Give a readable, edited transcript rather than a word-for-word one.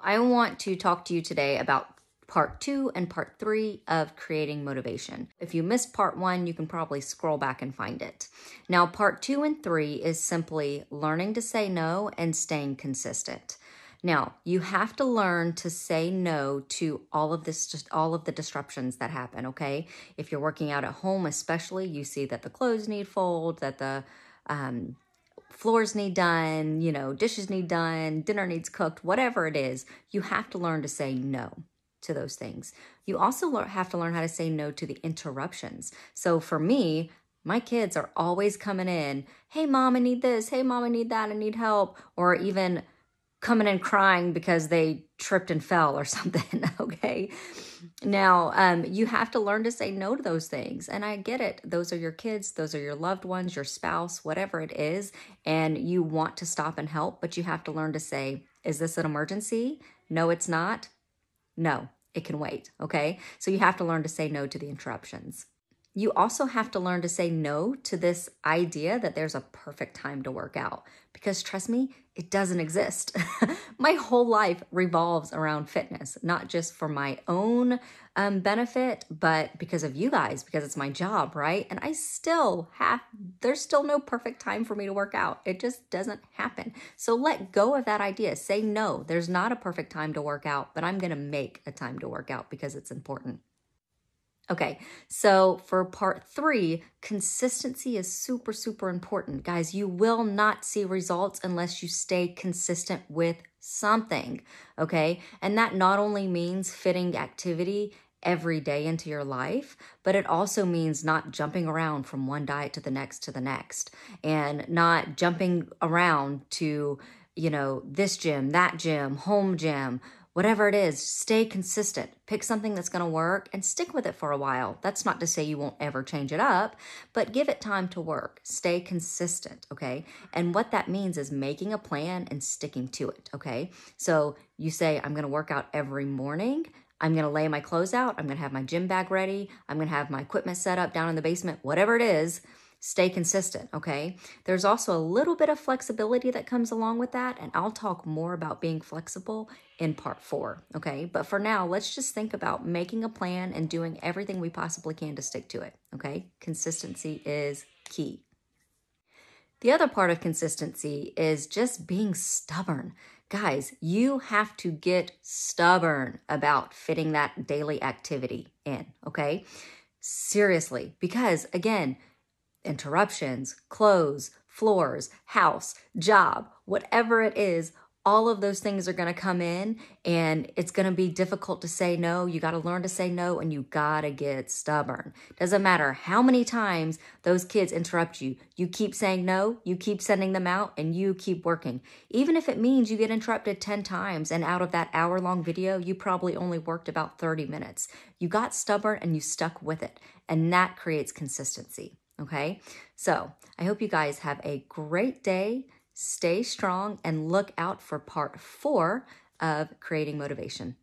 I want to talk to you today about part 2 and part 3 of creating motivation. If you missed part 1, you can probably scroll back and find it. Now, part 2 and 3 is simply learning to say no and staying consistent. Now, you have to learn to say no to all of the disruptions that happen, okay? If you're working out at home, especially, you see that the clothes need fold, that the floors need done, dishes need done, dinner needs cooked, whatever it is, you have to learn to say no to those things. You also have to learn how to say no to the interruptions. So for me, my kids are always coming in, hey, mom, I need this. Hey, mom, I need that. I need help. Or even coming in crying because they tripped and fell or something, okay? Now, you have to learn to say no to those things. And I get it. Those are your kids. Those are your loved ones, your spouse, whatever it is. And you want to stop and help, but you have to learn to say, is this an emergency? No, it's not. No, it can wait, okay? So you have to learn to say no to the interruptions. You also have to learn to say no to this idea that there's a perfect time to work out, because trust me, it doesn't exist. My whole life revolves around fitness, not just for my own benefit, but because of you guys, because it's my job, right? And there's still no perfect time for me to work out. It just doesn't happen. So let go of that idea. Say no, there's not a perfect time to work out, but I'm gonna make a time to work out because it's important. Okay, so for part 3, consistency is super, super important. Guys, you will not see results unless you stay consistent with something, okay? And that not only means fitting activity every day into your life, but it also means not jumping around from one diet to the next, and not jumping around to, this gym, that gym, home gym, whatever it is. Stay consistent. Pick something that's going to work and stick with it for a while. That's not to say you won't ever change it up, but give it time to work. Stay consistent, okay? And what that means is making a plan and sticking to it, okay? So you say, I'm going to work out every morning. I'm going to lay my clothes out. I'm going to have my gym bag ready. I'm going to have my equipment set up down in the basement, whatever it is. Stay consistent, okay? There's also a little bit of flexibility that comes along with that, and I'll talk more about being flexible in part 4, okay? But for now, let's just think about making a plan and doing everything we possibly can to stick to it, okay? Consistency is key. The other part of consistency is just being stubborn. Guys, you have to get stubborn about fitting that daily activity in, okay? Seriously, because again, interruptions, clothes, floors, house, job, whatever it is, all of those things are going to come in, and it's going to be difficult to say no. You got to learn to say no, and you got to get stubborn. Doesn't matter how many times those kids interrupt you. You keep saying no, you keep sending them out, and you keep working. Even if it means you get interrupted 10 times, and out of that hour-long video, you probably only worked about 30 minutes. You got stubborn, and you stuck with it, and that creates consistency. Okay, so I hope you guys have a great day. Stay strong and look out for part 4 of creating motivation.